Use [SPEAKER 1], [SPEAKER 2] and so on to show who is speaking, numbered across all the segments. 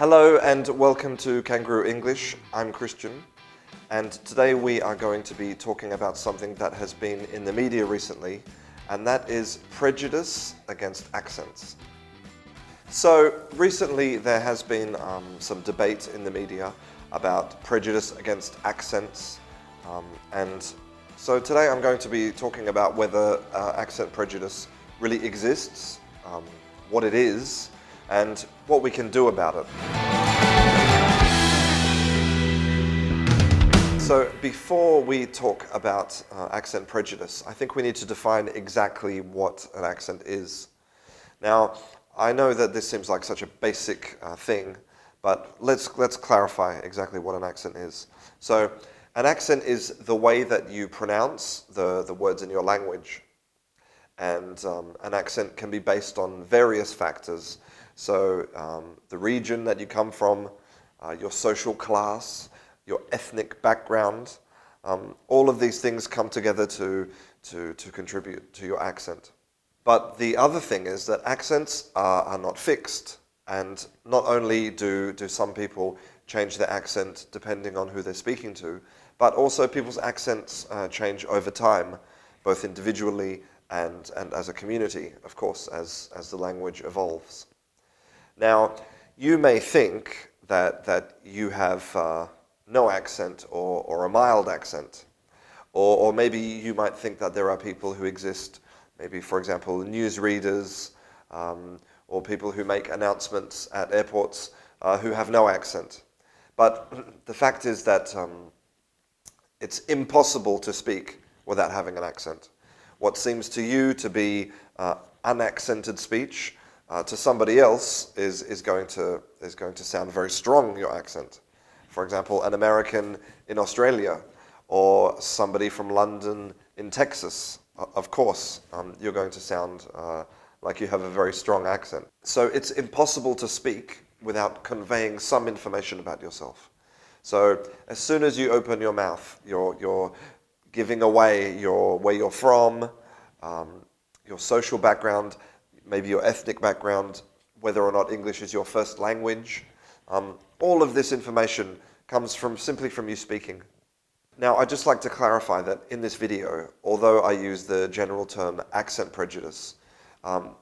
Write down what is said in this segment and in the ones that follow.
[SPEAKER 1] Hello and welcome to Canguro English. I'm Christian, and today we are going to be talking about something that has been in the media recently, and that is prejudice against accents. So recently there has been some debate in the media about prejudice against accents, and so today I'm going to be talking about whether accent prejudice really exists, what it is, and what we can do about it. So before we talk about accent prejudice, I think we need to define exactly what an accent is. Now, I know that this seems like such a basic thing, but let's clarify exactly what an accent is. So an accent is the way that you pronounce the words in your language. And an accent can be based on various factors. So the region that you come from, your social class, your ethnic background, all of these things come together to contribute to your accent. But the other thing is that accents are not fixed. And not only do some people change their accent depending on who they're speaking to, but also people's accents change over time, both individually and as a community, of course, as the language evolves. Now, you may think that you have no accent or a mild accent, or maybe you might think that there are people who exist, maybe, for example, newsreaders, or people who make announcements at airports who have no accent. But the fact is that it's impossible to speak without having an accent. What seems to you to be unaccented speech, to somebody else is going to sound very strong, your accent. For example, an American in Australia, or somebody from London in Texas, of course, you're going to sound like you have a very strong accent. So it's impossible to speak without conveying some information about yourself. So as soon as you open your mouth, you're giving away where you're from, your social background, maybe your ethnic background, whether or not English is your first language. All of this information comes simply from you speaking. Now, I'd just like to clarify that in this video, although I use the general term accent prejudice,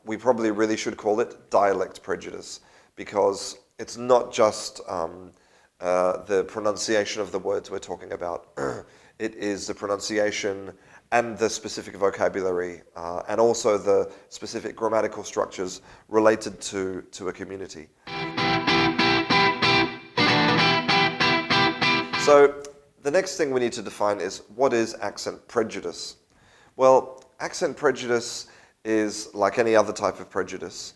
[SPEAKER 1] we probably really should call it dialect prejudice, because it's not just the pronunciation of the words we're talking about. It is the pronunciation and the specific vocabulary, and also the specific grammatical structures related to a community. So the next thing we need to define is, what is accent prejudice? Well, accent prejudice is like any other type of prejudice,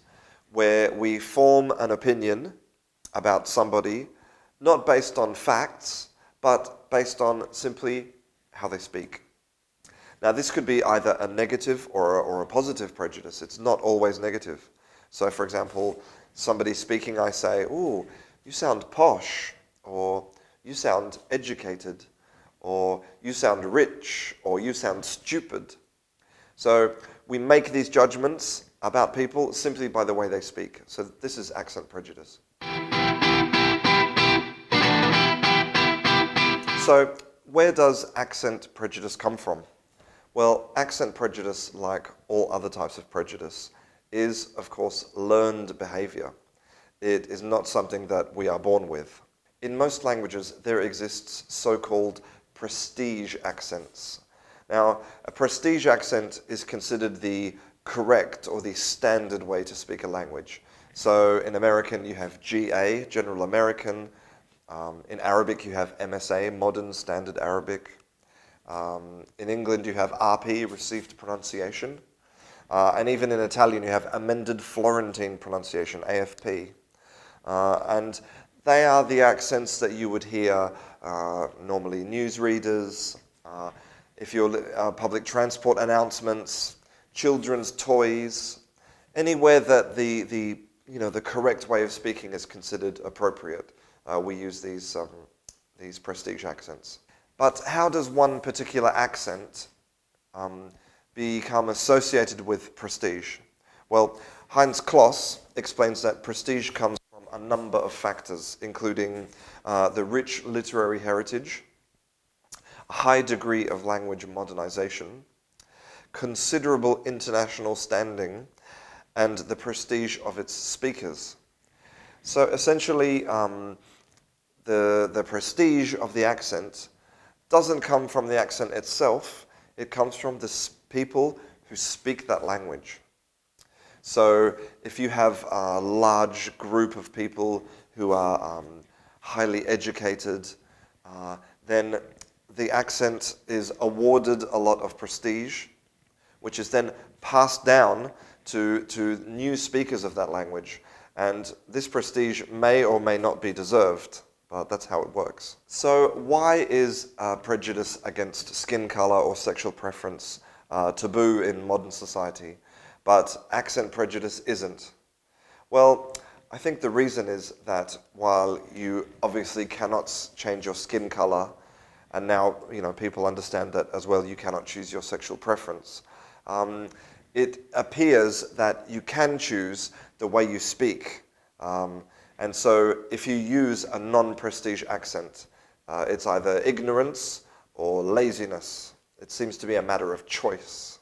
[SPEAKER 1] where we form an opinion about somebody, not based on facts, but based on simply how they speak. Now, this could be either a negative or a positive prejudice. It's not always negative. So, for example, somebody speaking, I say, "Ooh, you sound posh," or "You sound educated," or "You sound rich," or "You sound stupid." So we make these judgments about people simply by the way they speak. So this is accent prejudice. So where does accent prejudice come from? Well, accent prejudice, like all other types of prejudice, is, of course, learned behavior. It is not something that we are born with. In most languages, there exists so-called prestige accents. Now, a prestige accent is considered the correct or the standard way to speak a language. So in American, you have GA, General American. In Arabic, you have MSA, Modern Standard Arabic. In England, you have RP, Received Pronunciation. And even in Italian, you have Amended Florentine Pronunciation, AFP. And they are the accents that you would hear normally newsreaders, if you're public transport announcements, children's toys, anywhere that the correct way of speaking is considered appropriate. We use these prestige accents. But how does one particular accent become associated with prestige? Well, Heinz Kloss explains that prestige comes from a number of factors, including the rich literary heritage, a high degree of language modernization, considerable international standing, and the prestige of its speakers. So essentially, the prestige of the accent doesn't come from the accent itself, it comes from the people who speak that language. So if you have a large group of people who are highly educated, then the accent is awarded a lot of prestige, which is then passed down to new speakers of that language. And this prestige may or may not be deserved, but that's how it works. So why is prejudice against skin color or sexual preference taboo in modern society, but accent prejudice isn't? Well, I think the reason is that while you obviously cannot change your skin color, and now people understand that as well, you cannot choose your sexual preference, it appears that you can choose the way you speak. And so if you use a non-prestige accent, it's either ignorance or laziness. It seems to be a matter of choice.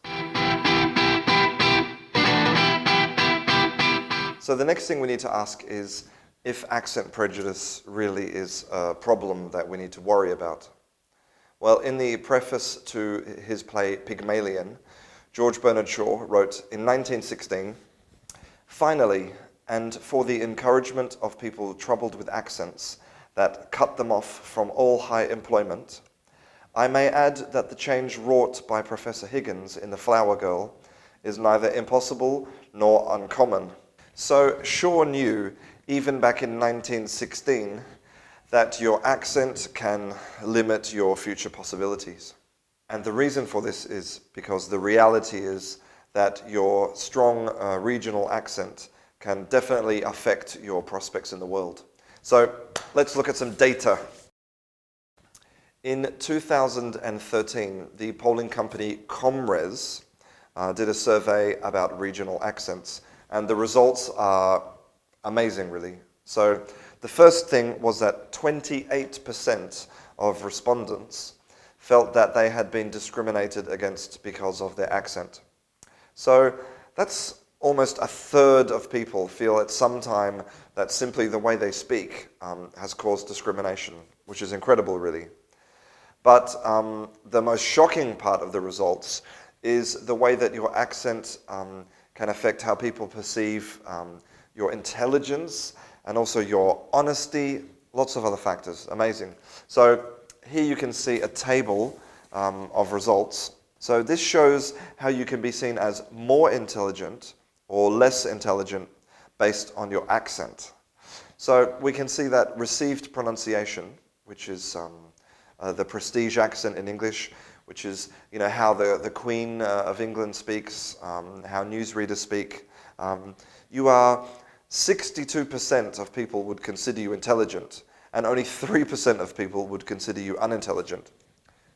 [SPEAKER 1] So the next thing we need to ask is if accent prejudice really is a problem that we need to worry about. Well, in the preface to his play Pygmalion, George Bernard Shaw wrote in 1916, "Finally, and for the encouragement of people troubled with accents that cut them off from all high employment, I may add that the change wrought by Professor Higgins in The Flower Girl is neither impossible nor uncommon." So Shaw knew, even back in 1916, that your accent can limit your future possibilities. And the reason for this is because the reality is that your strong regional accent can definitely affect your prospects in the world. So let's look at some data. In 2013, the polling company Comres did a survey about regional accents, and the results are amazing, really. So the first thing was that 28% of respondents felt that they had been discriminated against because of their accent. So that's almost a third of people feel at some time that simply the way they speak has caused discrimination, which is incredible, really. But the most shocking part of the results is the way that your accent can affect how people perceive your intelligence and also your honesty, lots of other factors. Amazing. So here you can see a table of results. So this shows how you can be seen as more intelligent or less intelligent based on your accent. So we can see that received pronunciation, which is the prestige accent in English, which is how the Queen of England speaks, how newsreaders speak. You are 62% of people would consider you intelligent, and only 3% of people would consider you unintelligent,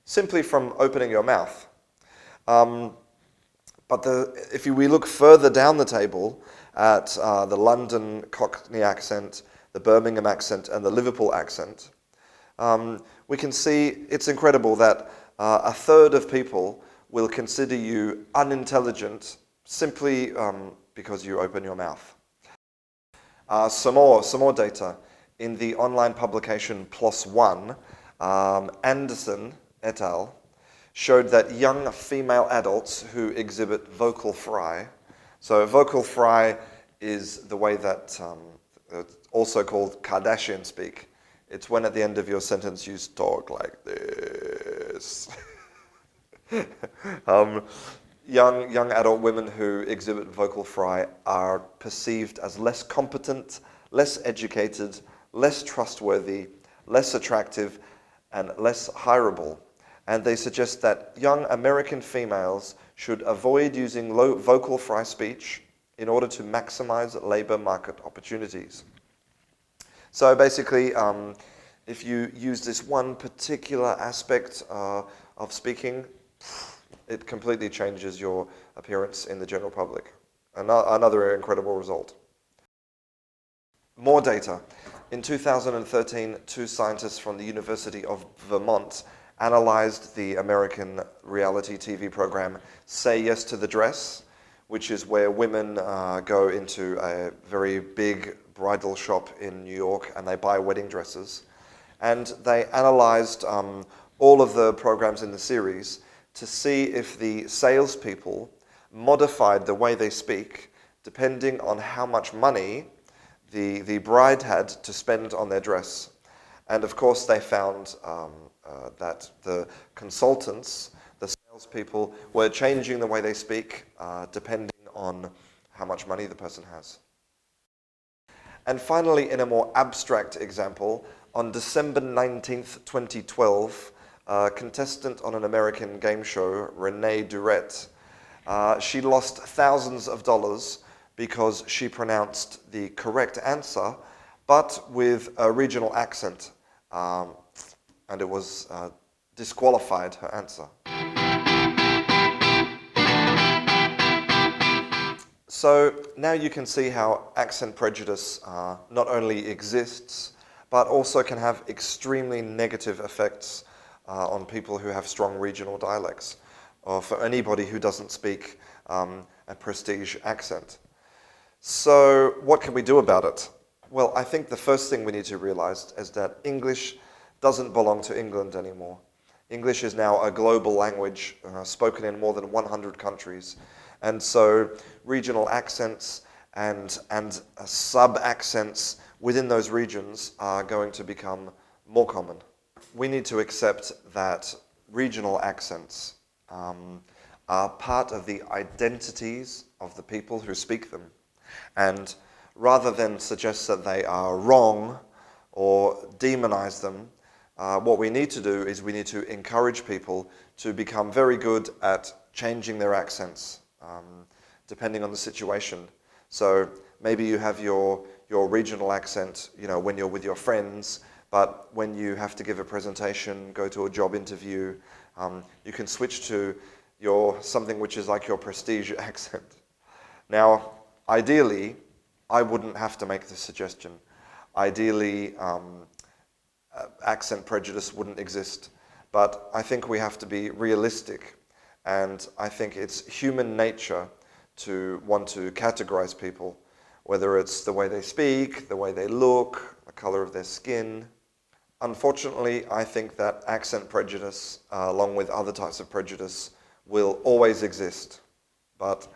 [SPEAKER 1] simply from opening your mouth. But if we look further down the table at the London Cockney accent, the Birmingham accent, and the Liverpool accent, we can see it's incredible that a third of people will consider you unintelligent simply because you open your mouth. Some more data. In the online publication PLOS ONE, Anderson et al. Showed that young female adults who exhibit vocal fry, so vocal fry is the way that, also called Kardashian speak. It's when at the end of your sentence you talk like this. Young adult women who exhibit vocal fry are perceived as less competent, less educated, less trustworthy, less attractive, and less hireable. And they suggest that young American females should avoid using low vocal fry speech in order to maximize labor market opportunities. So basically, if you use this one particular aspect of speaking, it completely changes your appearance in the general public. Another incredible result. More data. In 2013, two scientists from the University of Vermont analyzed the American reality TV program Say Yes to the Dress, which is where women go into a very big bridal shop in New York and they buy wedding dresses. And they analyzed all of the programs in the series to see if the salespeople modified the way they speak depending on how much money the bride had to spend on their dress. And of course they found that the consultants, the salespeople, were changing the way they speak depending on how much money the person has. And finally, in a more abstract example, on December 19th, 2012, a contestant on an American game show, Renee Durrett, she lost thousands of dollars because she pronounced the correct answer, but with a regional accent, and it was disqualified her answer. So now you can see how accent prejudice not only exists, but also can have extremely negative effects on people who have strong regional dialects, or for anybody who doesn't speak a prestige accent. So what can we do about it? Well, I think the first thing we need to realize is that English doesn't belong to England anymore. English is now a global language spoken in more than 100 countries. And so regional accents and sub-accents within those regions are going to become more common. We need to accept that regional accents are part of the identities of the people who speak them. And rather than suggest that they are wrong or demonize them, what we need to do is we need to encourage people to become very good at changing their accents, depending on the situation. So maybe you have your regional accent, when you're with your friends, but when you have to give a presentation, go to a job interview, you can switch to something which is like your prestige accent. Now, ideally, I wouldn't have to make this suggestion. Ideally, accent prejudice wouldn't exist. But I think we have to be realistic. And I think it's human nature to want to categorize people, whether it's the way they speak, the way they look, the color of their skin. Unfortunately, I think that accent prejudice, along with other types of prejudice, will always exist. But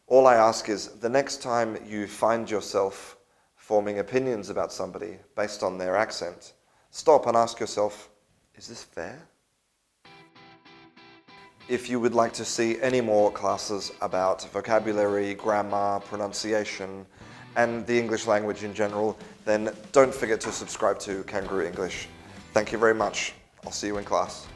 [SPEAKER 1] all I ask is, the next time you find yourself forming opinions about somebody based on their accent, stop and ask yourself, is this fair? If you would like to see any more classes about vocabulary, grammar, pronunciation, and the English language in general, then don't forget to subscribe to Canguro English. Thank you very much. I'll see you in class.